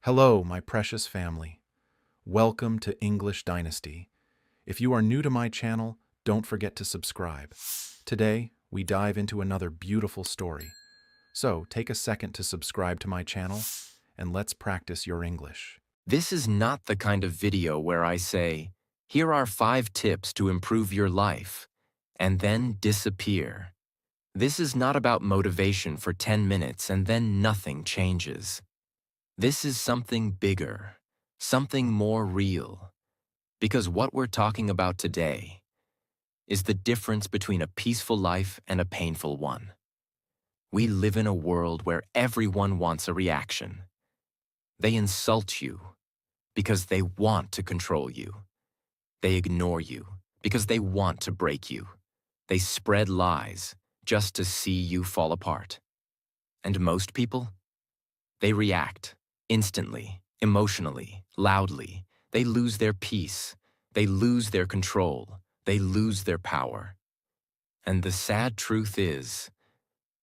Hello, my precious family. Welcome to English Dynasty. If you are new to my channel, don't forget to subscribe. Today, we dive into another beautiful story. So, take a second to subscribe to my channel, and let's practice your English. This is not the kind of video where I say, here are 5 tips to improve your life, and then disappear. This is not about motivation for 10 minutes and then nothing changes. This is something bigger, something more real. Because what we're talking about today is the difference between a peaceful life and a painful one. We live in a world where everyone wants a reaction. They insult you because they want to control you. They ignore you because they want to break you. They spread lies just to see you fall apart. And most people? They react instantly, emotionally, loudly. They lose their peace. They lose their control. They lose their power. And the sad truth is,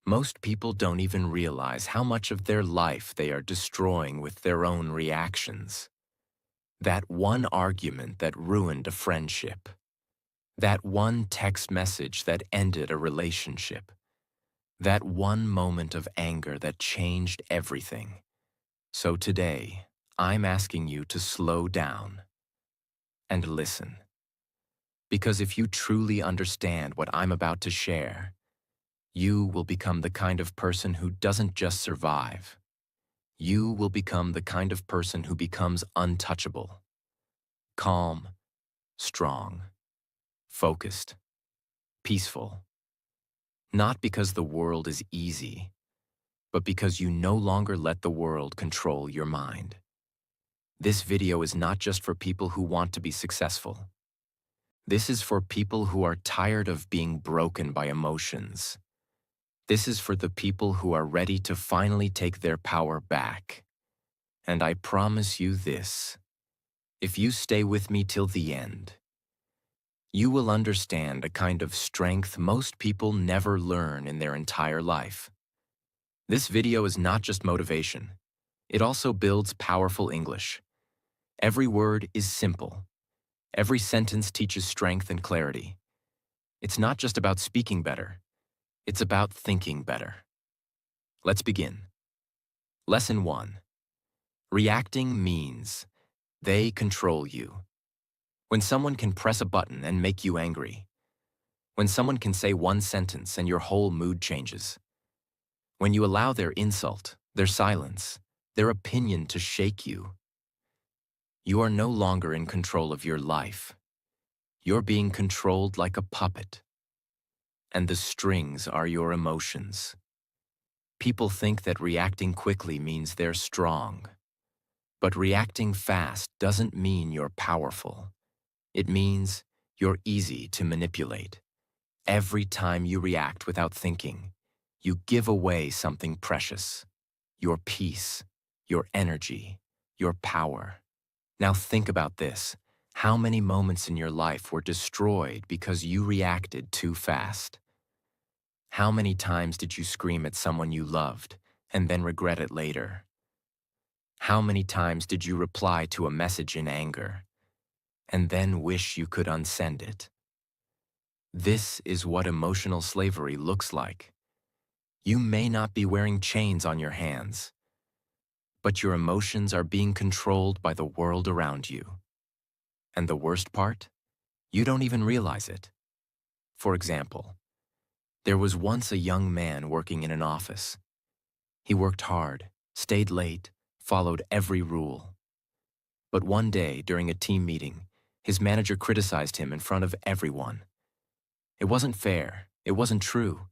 most people don't even realize how much of their life they are destroying with their own reactions. That one argument that ruined a friendship. That one text message that ended a relationship. That one moment of anger that changed everything. So today, I'm asking you to slow down and listen. Because if you truly understand what I'm about to share, you will become the kind of person who doesn't just survive. You will become the kind of person who becomes untouchable. Calm, strong, focused, peaceful. Not because the world is easy, but because you no longer let the world control your mind. This video is not just for people who want to be successful. This is for people who are tired of being broken by emotions. This is for the people who are ready to finally take their power back. And I promise you this, if you stay with me till the end, you will understand a kind of strength most people never learn in their entire life. This video is not just motivation. It also builds powerful English. Every word is simple. Every sentence teaches strength and clarity. It's not just about speaking better. It's about thinking better. Let's begin. Lesson 1. Reacting means they control you. When someone can press a button and make you angry. When someone can say one sentence and your whole mood changes. When you allow their insult, their silence, their opinion to shake you. You are no longer in control of your life. You're being controlled like a puppet. And the strings are your emotions. People think that reacting quickly means they're strong. But reacting fast doesn't mean you're powerful. It means you're easy to manipulate. Every time you react without thinking, you give away something precious. Your peace, your energy, your power. Now think about this. How many moments in your life were destroyed because you reacted too fast? How many times did you scream at someone you loved and then regret it later? How many times did you reply to a message in anger and then wish you could unsend it? This is what emotional slavery looks like. You may not be wearing chains on your hands, but your emotions are being controlled by the world around you. And the worst part? You don't even realize it. For example, there was once a young man working in an office. He worked hard, stayed late, followed every rule. But one day, during a team meeting, his manager criticized him in front of everyone. It wasn't fair, it wasn't true,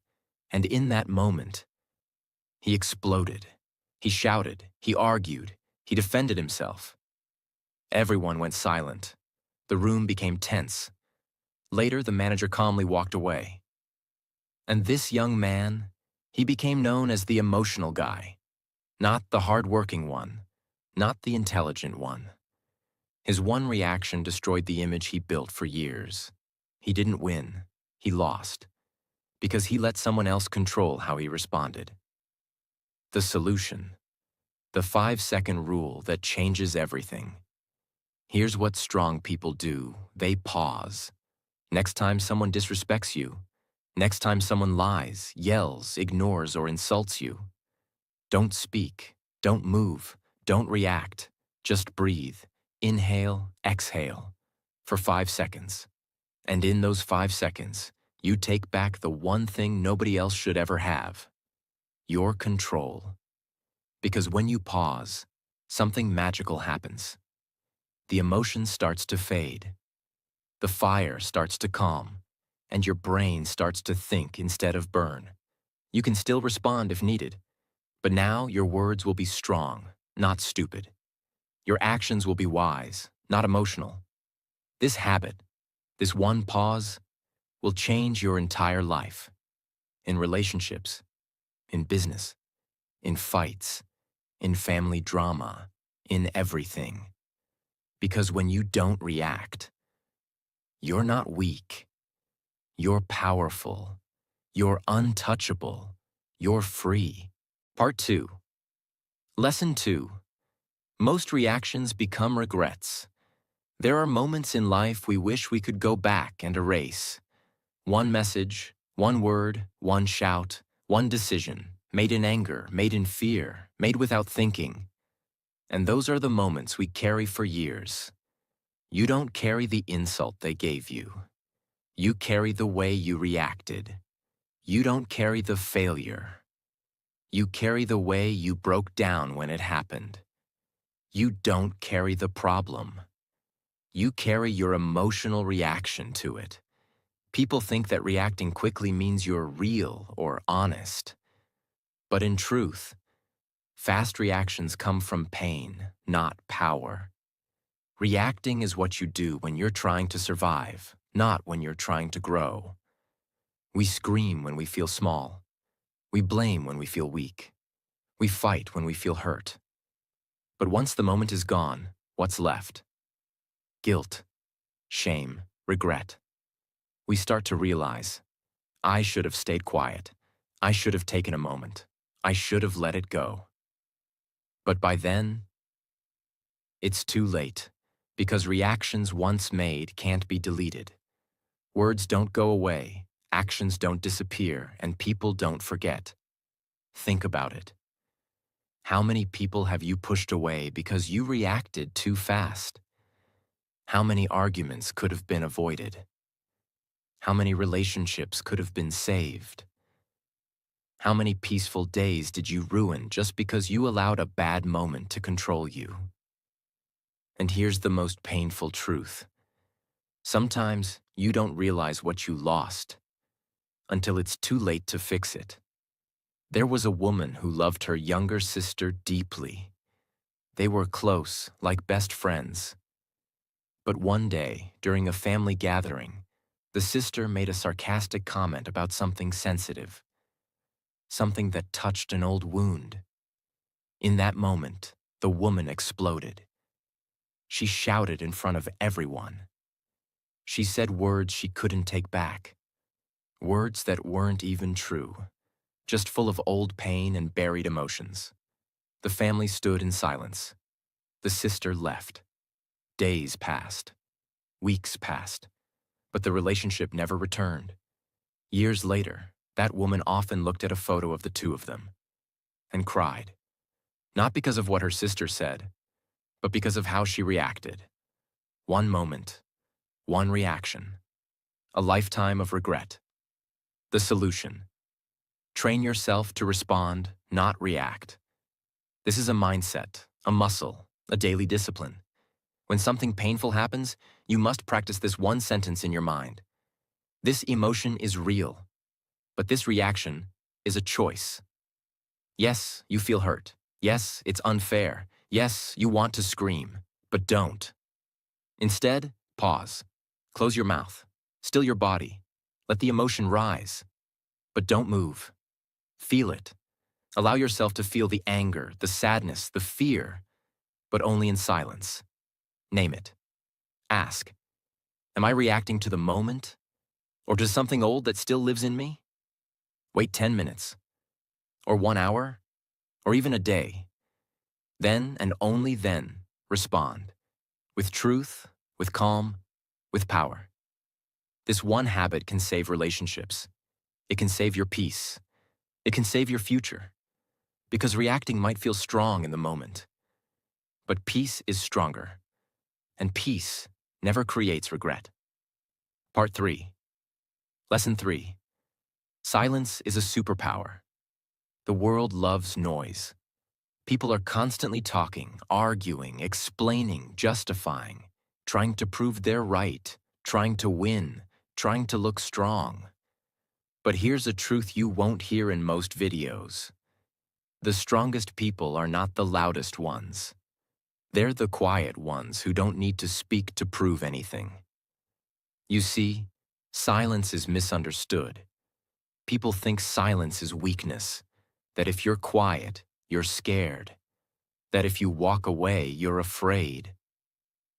and in that moment, he exploded. He shouted, he argued, he defended himself. Everyone went silent. The room became tense. Later, the manager calmly walked away. And this young man, he became known as the emotional guy. Not the hard-working one, not the intelligent one. His one reaction destroyed the image he built for years. He didn't win, he lost, because he let someone else control how he responded. The solution. The 5-second rule that changes everything. Here's what strong people do. They pause. Next time someone disrespects you, next time someone lies, yells, ignores, or insults you, don't speak, don't move, don't react. Just breathe. Inhale, exhale for 5 seconds. And in those 5 seconds, you take back the one thing nobody else should ever have: your control. Because when you pause, something magical happens. The emotion starts to fade. The fire starts to calm, and your brain starts to think instead of burn. You can still respond if needed, but now your words will be strong, not stupid. Your actions will be wise, not emotional. This habit, this one pause, will change your entire life. In relationships, in business, in fights, in family drama, in everything. Because when you don't react, you're not weak. You're powerful. You're untouchable. You're free. Part 2. Lesson 2. Most reactions become regrets. There are moments in life we wish we could go back and erase. One message, one word, one shout, one decision, made in anger, made in fear, made without thinking. And those are the moments we carry for years. You don't carry the insult they gave you. You carry the way you reacted. You don't carry the failure. You carry the way you broke down when it happened. You don't carry the problem. You carry your emotional reaction to it. People think that reacting quickly means you're real or honest. But in truth, fast reactions come from pain, not power. Reacting is what you do when you're trying to survive, not when you're trying to grow. We scream when we feel small. We blame when we feel weak. We fight when we feel hurt. But once the moment is gone, what's left? Guilt, shame, regret. We start to realize, I should have stayed quiet. I should have taken a moment. I should have let it go. But by then, it's too late, because reactions once made can't be deleted. Words don't go away, actions don't disappear, and people don't forget. Think about it. How many people have you pushed away because you reacted too fast? How many arguments could have been avoided? How many relationships could have been saved? How many peaceful days did you ruin just because you allowed a bad moment to control you? And here's the most painful truth. Sometimes you don't realize what you lost until it's too late to fix it. There was a woman who loved her younger sister deeply. They were close, like best friends. But one day, during a family gathering, the sister made a sarcastic comment about something sensitive, something that touched an old wound. In that moment, the woman exploded. She shouted in front of everyone. She said words she couldn't take back, words that weren't even true, just full of old pain and buried emotions. The family stood in silence. The sister left. Days passed. Weeks passed. But the relationship never returned. Years later, that woman often looked at a photo of the two of them and cried. Not because of what her sister said, but because of how she reacted. One moment, one reaction, a lifetime of regret. The solution: train yourself to respond, not react. This is a mindset, a muscle, a daily discipline. When something painful happens, you must practice this one sentence in your mind. This emotion is real, but this reaction is a choice. Yes, you feel hurt. Yes, it's unfair. Yes, you want to scream, but don't. Instead, pause. Close your mouth. Still your body. Let the emotion rise. But don't move. Feel it. Allow yourself to feel the anger, the sadness, the fear, but only in silence. Name it. Ask, am I reacting to the moment or to something old that still lives in me? Wait 10 minutes, or 1 hour, or even a day. Then and only then, respond. With truth, with calm, with power. This one habit can save relationships. It can save your peace. It can save your future. Because reacting might feel strong in the moment. But peace is stronger. And peace never creates regret. Part 3. Lesson 3. Silence is a superpower. The world loves noise. People are constantly talking, arguing, explaining, justifying, trying to prove they're right, trying to win, trying to look strong. But here's a truth you won't hear in most videos. The strongest people are not the loudest ones. They're the quiet ones who don't need to speak to prove anything. You see, silence is misunderstood. People think silence is weakness, that if you're quiet, you're scared, that if you walk away, you're afraid.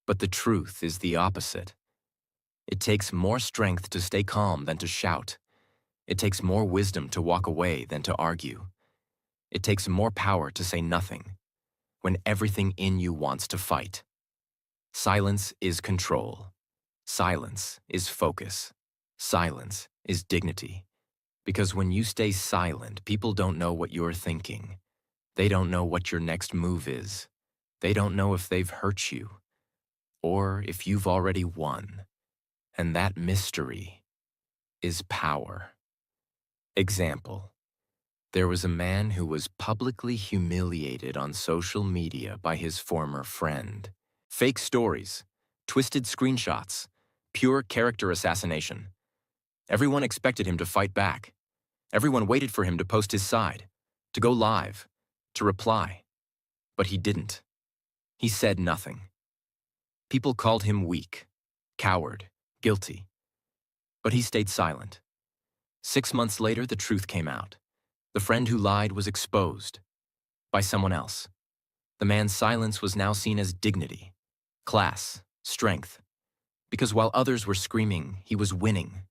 But the truth is the opposite. It takes more strength to stay calm than to shout. It takes more wisdom to walk away than to argue. It takes more power to say nothing, when everything in you wants to fight. Silence is control. Silence is focus. Silence is dignity. Because when you stay silent, people don't know what you're thinking. They don't know what your next move is. They don't know if they've hurt you, or if you've already won. And that mystery is power. Example. There was a man who was publicly humiliated on social media by his former friend. Fake stories, twisted screenshots, pure character assassination. Everyone expected him to fight back. Everyone waited for him to post his side, to go live, to reply. But he didn't. He said nothing. People called him weak, coward, guilty. But he stayed silent. 6 months later, the truth came out. The friend who lied was exposed by someone else. The man's silence was now seen as dignity, class, strength. Because while others were screaming, he was winning.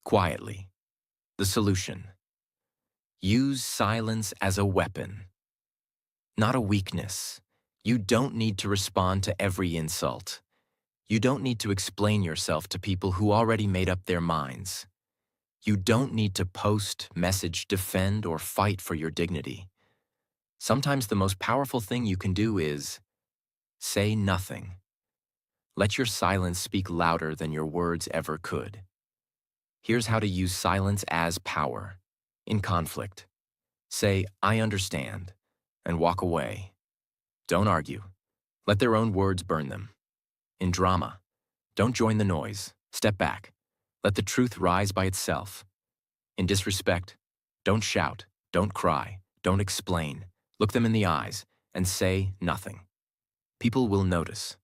Quietly. The solution. Use silence as a weapon. Not a weakness. You don't need to respond to every insult. You don't need to explain yourself to people who already made up their minds. You don't need to post, message, defend, or fight for your dignity. Sometimes the most powerful thing you can do is say nothing. Let your silence speak louder than your words ever could. Here's how to use silence as power. In conflict, say, "I understand," and walk away. Don't argue. Let their own words burn them. In drama, don't join the noise. Step back. Let the truth rise by itself. In disrespect, don't shout, don't cry, don't explain. Look them in the eyes and say nothing. People will notice.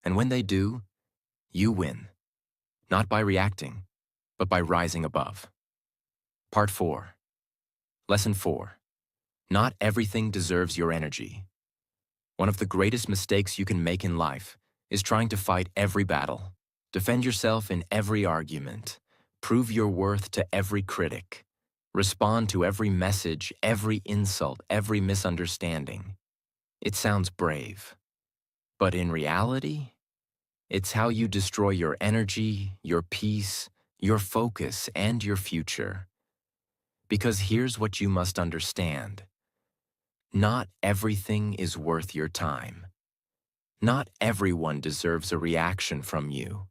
And when they do, you win. Not by reacting, but by rising above. Part 4. Lesson 4. Not everything deserves your energy. One of the greatest mistakes you can make in life is trying to fight every battle, defend yourself in every argument, prove your worth to every critic, respond to every message, every insult, every misunderstanding. It sounds brave, but in reality, it's how you destroy your energy, your peace, your focus, and your future. Because here's what you must understand. Not everything is worth your time. Not everyone deserves a reaction from you.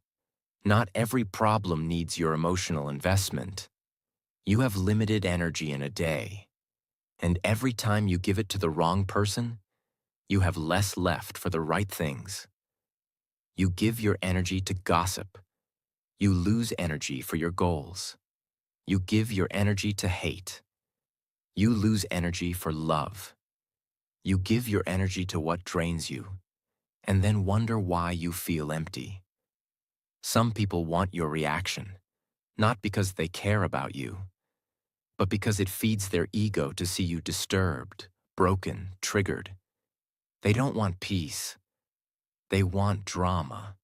Not every problem needs your emotional investment. You have limited energy in a day, and every time you give it to the wrong person, you have less left for the right things. You give your energy to gossip. You lose energy for your goals. You give your energy to hate. You lose energy for love. You give your energy to what drains you, and then wonder why you feel empty. Some people want your reaction, not because they care about you, but because it feeds their ego to see you disturbed, broken, triggered. They don't want peace. They want drama.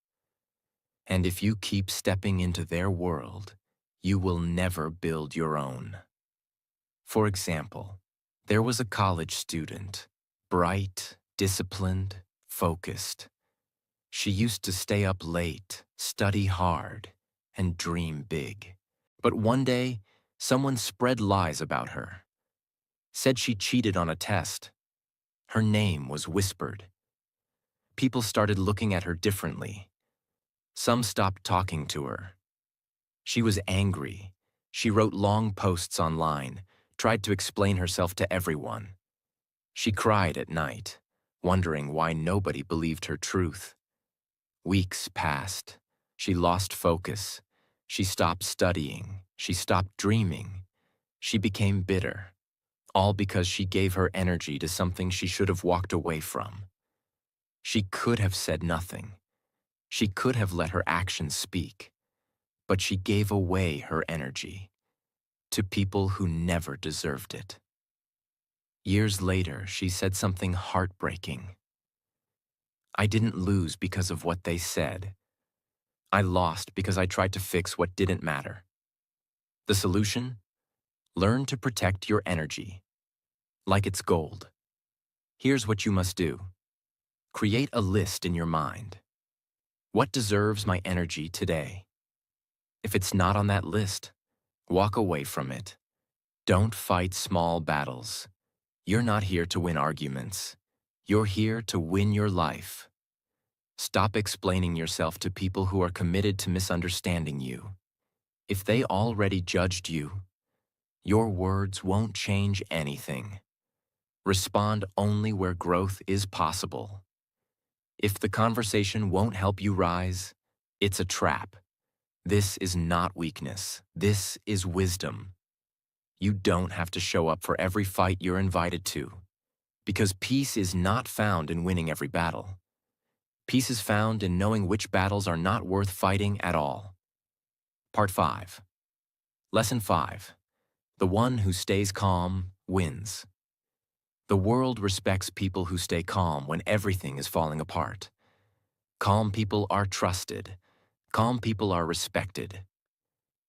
And if you keep stepping into their world, you will never build your own. For example, there was a college student, bright, disciplined, focused. She used to stay up late, study hard, and dream big. But one day, someone spread lies about her, said she cheated on a test. Her name was whispered. People started looking at her differently. Some stopped talking to her. She was angry. She wrote long posts online, tried to explain herself to everyone. She cried at night, wondering why nobody believed her truth. Weeks passed. She lost focus. She stopped studying. She stopped dreaming. She became bitter, all because she gave her energy to something she should have walked away from. She could have said nothing. She could have let her actions speak. But she gave away her energy to people who never deserved it. Years later, she said something heartbreaking. I didn't lose because of what they said. I lost because I tried to fix what didn't matter. The solution? Learn to protect your energy, like it's gold. Here's what you must do. Create a list in your mind. What deserves my energy today? If it's not on that list, walk away from it. Don't fight small battles. You're not here to win arguments. You're here to win your life. Stop explaining yourself to people who are committed to misunderstanding you. If they already judged you, your words won't change anything. Respond only where growth is possible. If the conversation won't help you rise, it's a trap. This is not weakness. This is wisdom. You don't have to show up for every fight you're invited to, because peace is not found in winning every battle. Peace is found in knowing which battles are not worth fighting at all. Part 5. Lesson 5. The one who stays calm wins. The world respects people who stay calm when everything is falling apart. Calm people are trusted. Calm people are respected.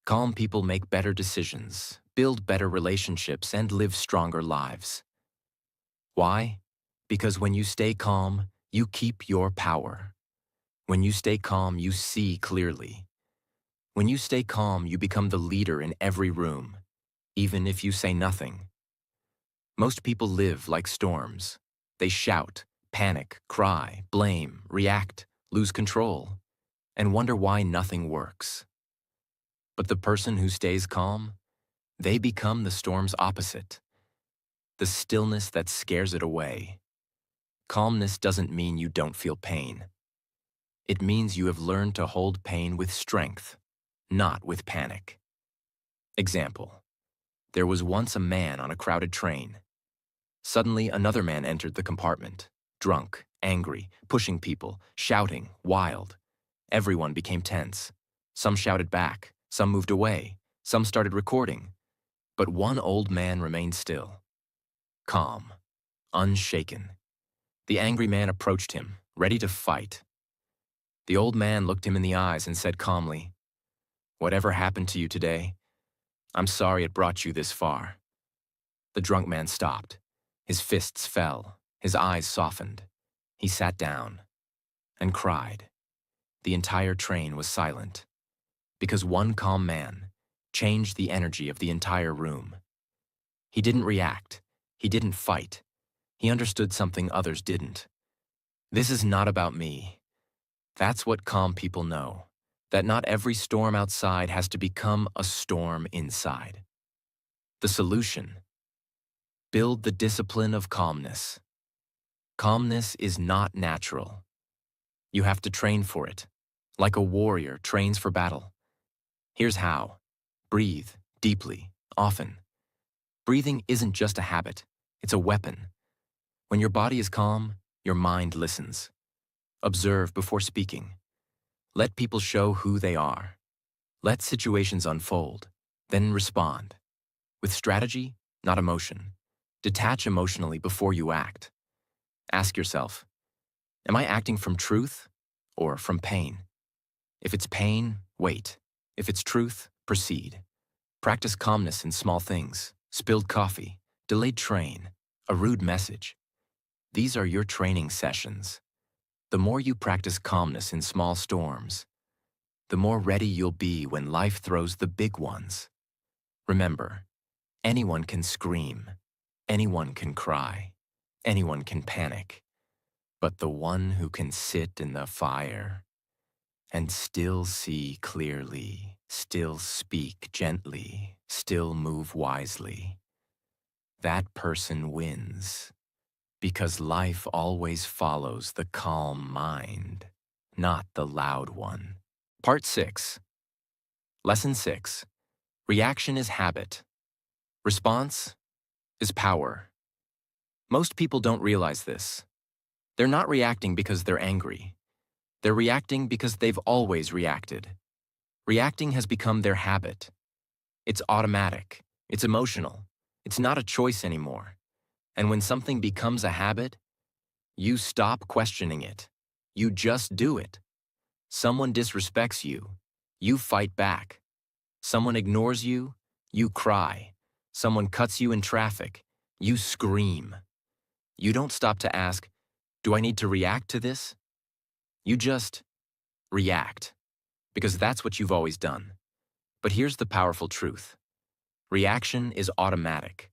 Calm people make better decisions, build better relationships, and live stronger lives. Why? Because when you stay calm, you keep your power. When you stay calm, you see clearly. When you stay calm, you become the leader in every room, even if you say nothing. Most people live like storms. They shout, panic, cry, blame, react, lose control, and wonder why nothing works. But the person who stays calm, they become the storm's opposite. The stillness that scares it away. Calmness doesn't mean you don't feel pain. It means you have learned to hold pain with strength, not with panic. Example. There was once a man on a crowded train. Suddenly, another man entered the compartment, drunk, angry, pushing people, shouting, wild. Everyone became tense. Some shouted back, some moved away, some started recording. But one old man remained still, calm, unshaken. The angry man approached him, ready to fight. The old man looked him in the eyes and said calmly, "Whatever happened to you today, I'm sorry it brought you this far." The drunk man stopped. His fists fell. His eyes softened. He sat down and cried. The entire train was silent because one calm man changed the energy of the entire room. He didn't react. He didn't fight. He understood something others didn't. This is not about me. That's what calm people know, that not every storm outside has to become a storm inside. The solution: build the discipline of calmness. Calmness is not natural. You have to train for it, like a warrior trains for battle. Here's how. Breathe deeply, often. Breathing isn't just a habit, it's a weapon. When your body is calm, your mind listens. Observe before speaking. Let people show who they are. Let situations unfold, then respond. With strategy, not emotion. Detach emotionally before you act. Ask yourself, am I acting from truth or from pain? If it's pain, wait. If it's truth, proceed. Practice calmness in small things. Spilled coffee, delayed train, a rude message. These are your training sessions. The more you practice calmness in small storms, the more ready you'll be when life throws the big ones. Remember, anyone can scream, anyone can cry, anyone can panic, but the one who can sit in the fire and still see clearly, still speak gently, still move wisely, that person wins. Because life always follows the calm mind, not the loud one. Part 6. Lesson 6. Reaction is habit. Response is power. Most people don't realize this. They're not reacting because they're angry. They're reacting because they've always reacted. Reacting has become their habit. It's automatic. It's emotional. It's not a choice anymore. And when something becomes a habit, you stop questioning it. You just do it. Someone disrespects you. You fight back. Someone ignores you. You cry. Someone cuts you in traffic. You scream. You don't stop to ask, do I need to react to this? You just react, because that's what you've always done. But here's the powerful truth. Reaction is automatic.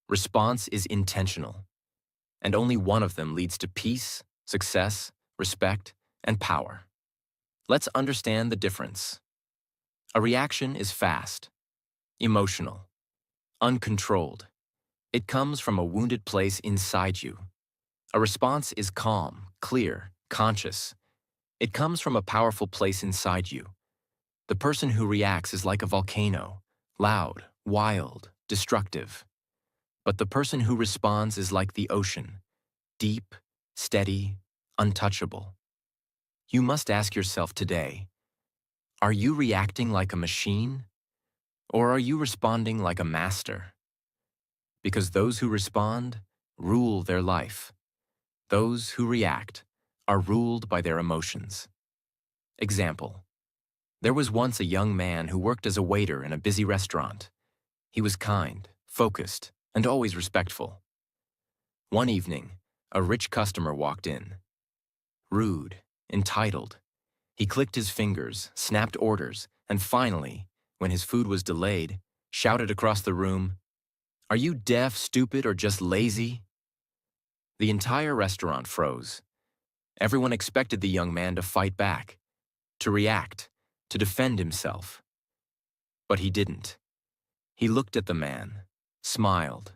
Response is intentional. And only one of them leads to peace, success, respect, and power. Let's understand the difference. A reaction is fast, emotional, uncontrolled. It comes from a wounded place inside you. A response is calm, clear, conscious. It comes from a powerful place inside you. The person who reacts is like a volcano, loud, wild, destructive. But the person who responds is like the ocean, deep, steady, untouchable. You must ask yourself today, are you reacting like a machine, or are you responding like a master? Because those who respond rule their life. Those who react are ruled by their emotions. Example: there was once a young man who worked as a waiter in a busy restaurant. He was kind, focused, and always respectful. One evening, a rich customer walked in. Rude, entitled. He clicked his fingers, snapped orders, and finally, when his food was delayed, shouted across the room, "Are you deaf, stupid, or just lazy?" The entire restaurant froze. Everyone expected the young man to fight back, to react, to defend himself. But he didn't. He looked at the man, smiled,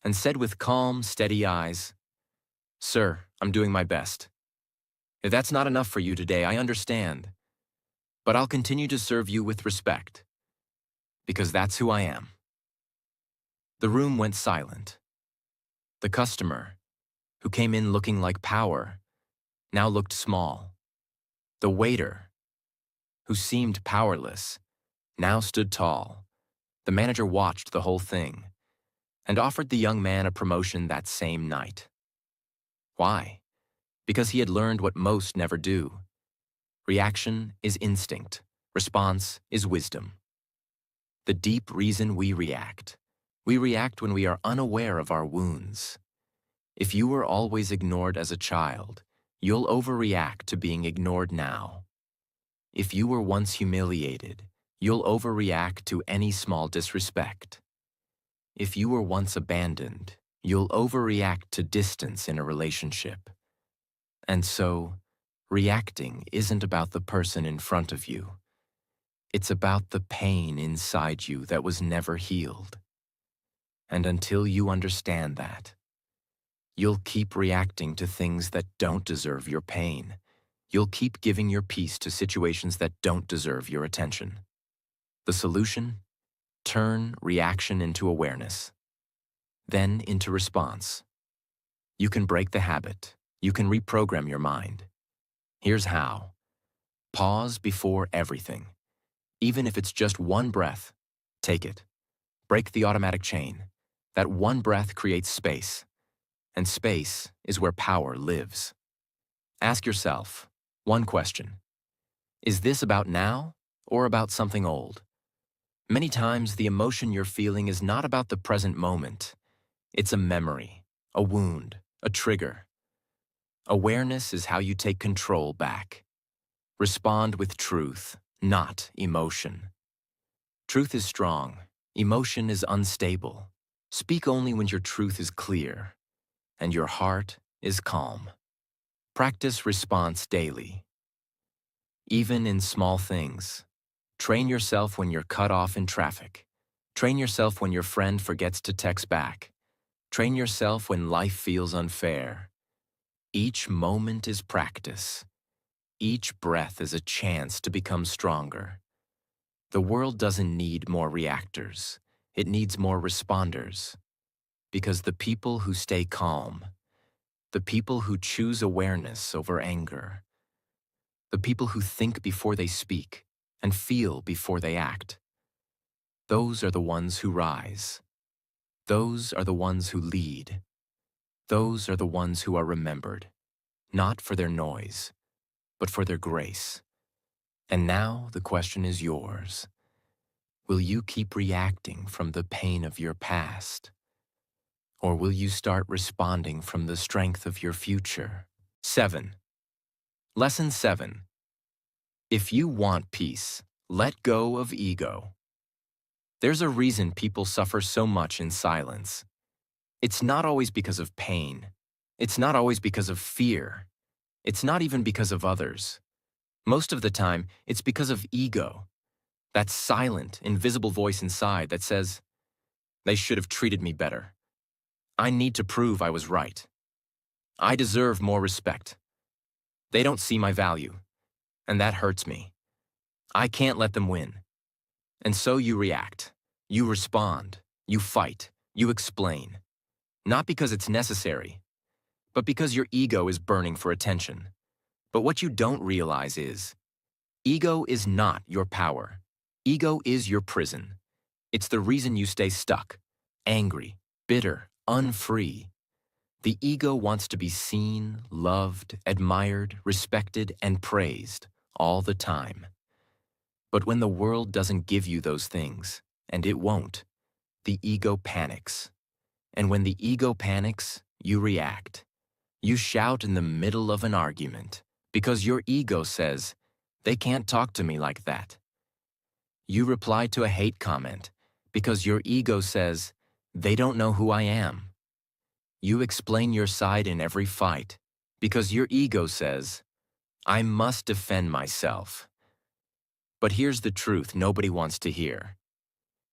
and said with calm, steady eyes, "Sir, I'm doing my best. If that's not enough for you today, I understand. But I'll continue to serve you with respect, because that's who I am." The room went silent. The customer, who came in looking like power, now looked small. The waiter, who seemed powerless, now stood tall. The manager watched the whole thing and offered the young man a promotion that same night. Why? Because he had learned what most never do. Reaction is instinct. Response is wisdom. The deep reason we react when we are unaware of our wounds. If you were always ignored as a child, you'll overreact to being ignored now. If you were once humiliated, you'll overreact to any small disrespect. If you were once abandoned, you'll overreact to distance in a relationship. And so, reacting isn't about the person in front of you. It's about the pain inside you that was never healed. And until you understand that, you'll keep reacting to things that don't deserve your pain. You'll keep giving your peace to situations that don't deserve your attention. The solution? Turn reaction into awareness, then into response. You can break the habit. You can reprogram your mind. Here's how. Pause before everything. Even if it's just one breath, take it. Break the automatic chain. That one breath creates space, and space is where power lives. Ask yourself one question. Is this about now or about something old? Many times, the emotion you're feeling is not about the present moment. It's a memory, a wound, a trigger. Awareness is how you take control back. Respond with truth, not emotion. Truth is strong. Emotion is unstable. Speak only when your truth is clear and your heart is calm. Practice response daily. Even in small things. Train yourself when you're cut off in traffic. Train yourself when your friend forgets to text back. Train yourself when life feels unfair. Each moment is practice. Each breath is a chance to become stronger. The world doesn't need more reactors. It needs more responders. Because the people who stay calm, the people who choose awareness over anger, the people who think before they speak and feel before they act, those are the ones who rise. Those are the ones who lead. Those are the ones who are remembered, not for their noise, but for their grace. And now the question is yours. Will you keep reacting from the pain of your past? Or will you start responding from the strength of your future? 7. Lesson 7. If you want peace, let go of ego. There's a reason people suffer so much in silence. It's not always because of pain. It's not always because of fear. It's not even because of others. Most of the time, it's because of ego. That silent, invisible voice inside that says, they should have treated me better. I need to prove I was right. I deserve more respect. They don't see my value, and that hurts me. I can't let them win. And so you react. You respond. You fight. You explain. Not because it's necessary, but because your ego is burning for attention. But what you don't realize is, ego is not your power. Ego is your prison. It's the reason you stay stuck, angry, bitter, unfree. The ego wants to be seen, loved, admired, respected, and praised all the time. But when the world doesn't give you those things, and it won't, the ego panics. And when the ego panics, you react. You shout in the middle of an argument because your ego says, they can't talk to me like that. You reply to a hate comment because your ego says, they don't know who I am. You explain your side in every fight because your ego says, I must defend myself. But here's the truth nobody wants to hear.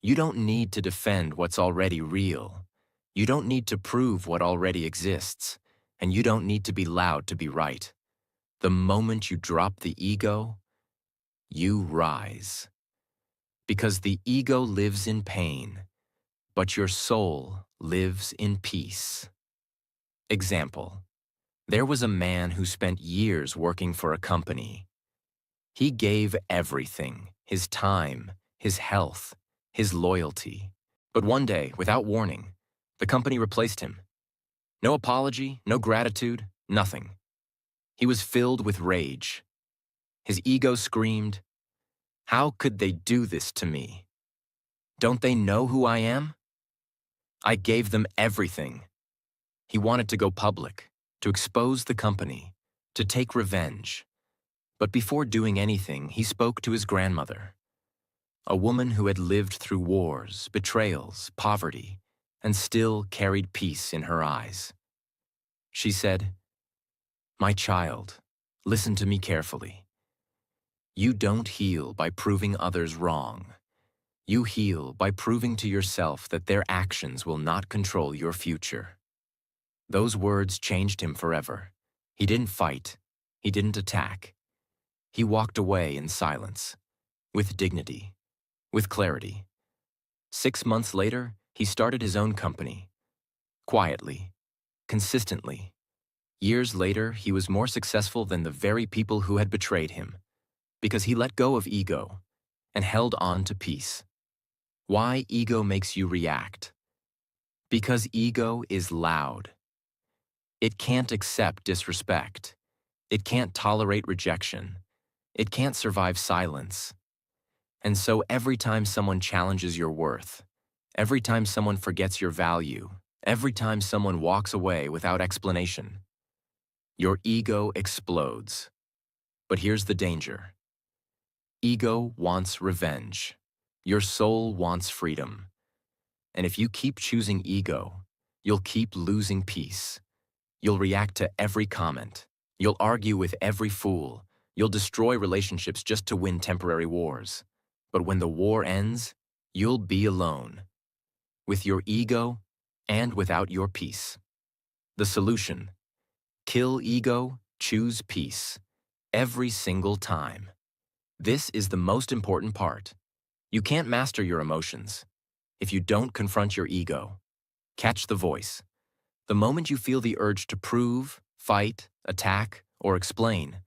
You don't need to defend what's already real. You don't need to prove what already exists. And you don't need to be loud to be right. The moment you drop the ego, you rise. Because the ego lives in pain, but your soul lives in peace. Example. There was a man who spent years working for a company. He gave everything, his time, his health, his loyalty. But one day, without warning, the company replaced him. No apology, no gratitude, nothing. He was filled with rage. His ego screamed, how could they do this to me? Don't they know who I am? I gave them everything. He wanted to go public, to expose the company, to take revenge. But before doing anything, he spoke to his grandmother, a woman who had lived through wars, betrayals, poverty, and still carried peace in her eyes. She said, my child, listen to me carefully. You don't heal by proving others wrong. You heal by proving to yourself that their actions will not control your future. Those words changed him forever. He didn't fight. He didn't attack. He walked away in silence, with dignity, with clarity. 6 months later, he started his own company. Quietly, consistently. Years later, he was more successful than the very people who had betrayed him, because he let go of ego and held on to peace. Why ego makes you react? Because ego is loud. It can't accept disrespect. It can't tolerate rejection. It can't survive silence. And so every time someone challenges your worth, every time someone forgets your value, every time someone walks away without explanation, Your ego explodes. But here's the danger. Ego wants revenge. Your soul wants freedom. And if you keep choosing ego, you'll keep losing peace. You'll react to every comment. You'll argue with every fool. You'll destroy relationships just to win temporary wars. But when the war ends, you'll be alone, with your ego and without your peace. The solution: kill ego, choose peace. Every single time. This is the most important part. You can't master your emotions if you don't confront your ego. Catch the voice. The moment you feel the urge to prove, fight, attack, or explain,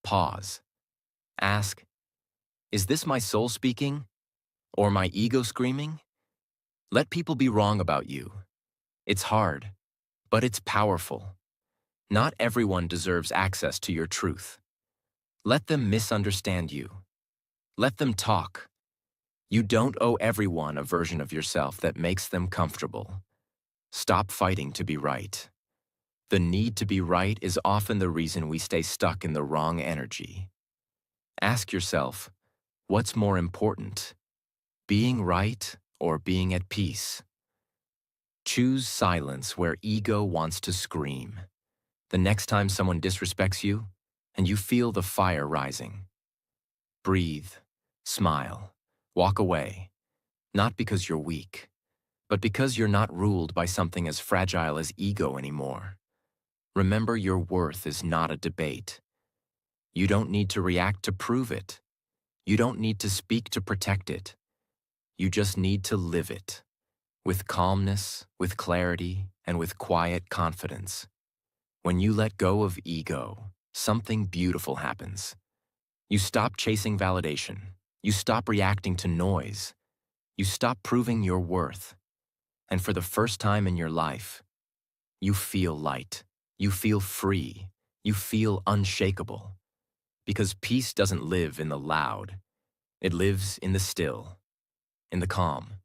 pause. Ask, is this my soul speaking? Or my ego screaming? Let people be wrong about you. It's hard, but it's powerful. Not everyone deserves access to your truth. Let them misunderstand you. Let them talk. You don't owe everyone a version of yourself that makes them comfortable. Stop fighting to be right. The need to be right is often the reason we stay stuck in the wrong energy. Ask yourself, what's more important? Being right or being at peace? Choose silence where ego wants to scream. The next time someone disrespects you and you feel the fire rising, breathe, smile, walk away, not because you're weak, but because you're not ruled by something as fragile as ego anymore. Remember, your worth is not a debate. You don't need to react to prove it. You don't need to speak to protect it. You just need to live it, with calmness, with clarity, and with quiet confidence. When you let go of ego, something beautiful happens. You stop chasing validation. You stop reacting to noise. You stop proving your worth. And for the first time in your life, you feel light. You feel free. You feel unshakable. Because peace doesn't live in the loud. It lives in the still, in the calm,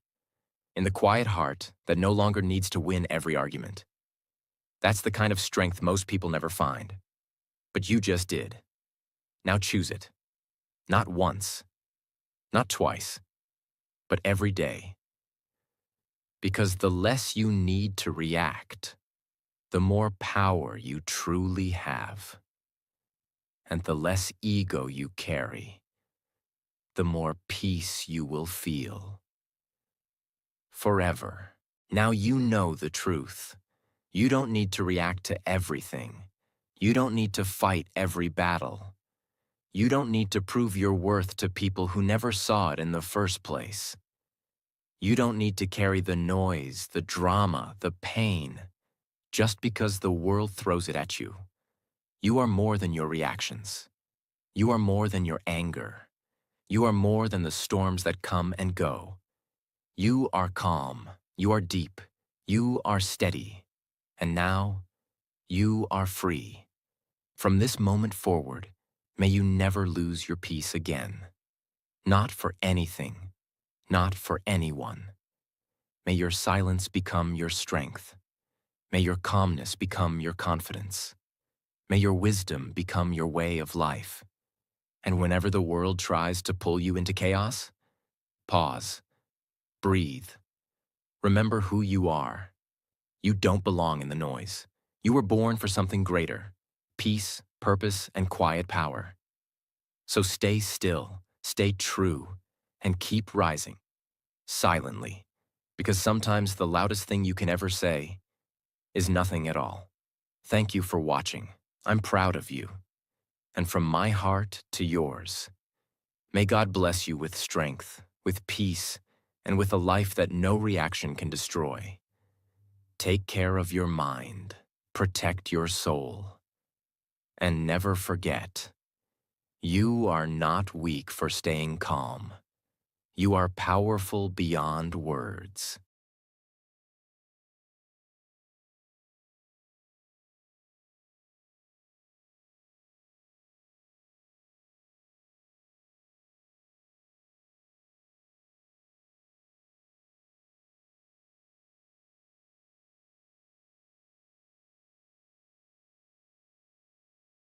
in the quiet heart that no longer needs to win every argument. That's the kind of strength most people never find. But you just did. Now choose it. Not once, not twice, but every day. Because the less you need to react, the more power you truly have. And the less ego you carry, the more peace you will feel. Forever. Now you know the truth. You don't need to react to everything. You don't need to fight every battle. You don't need to prove your worth to people who never saw it in the first place. You don't need to carry the noise, the drama, the pain, just because the world throws it at you. You are more than your reactions. You are more than your anger. You are more than the storms that come and go. You are calm. You are deep. You are steady. And now, you are free. From this moment forward, may you never lose your peace again. Not for anything. Not for anyone. May your silence become your strength. May your calmness become your confidence. May your wisdom become your way of life. And whenever the world tries to pull you into chaos, pause, breathe. Remember who you are. You don't belong in the noise. You were born for something greater: peace, purpose, and quiet power. So stay still, stay true, and keep rising, silently, because sometimes the loudest thing you can ever say is nothing at all. Thank you for watching. I'm proud of you. And from my heart to yours, may God bless you with strength, with peace, and with a life that no reaction can destroy. Take care of your mind, protect your soul, and never forget, you are not weak for staying calm. You are powerful beyond words.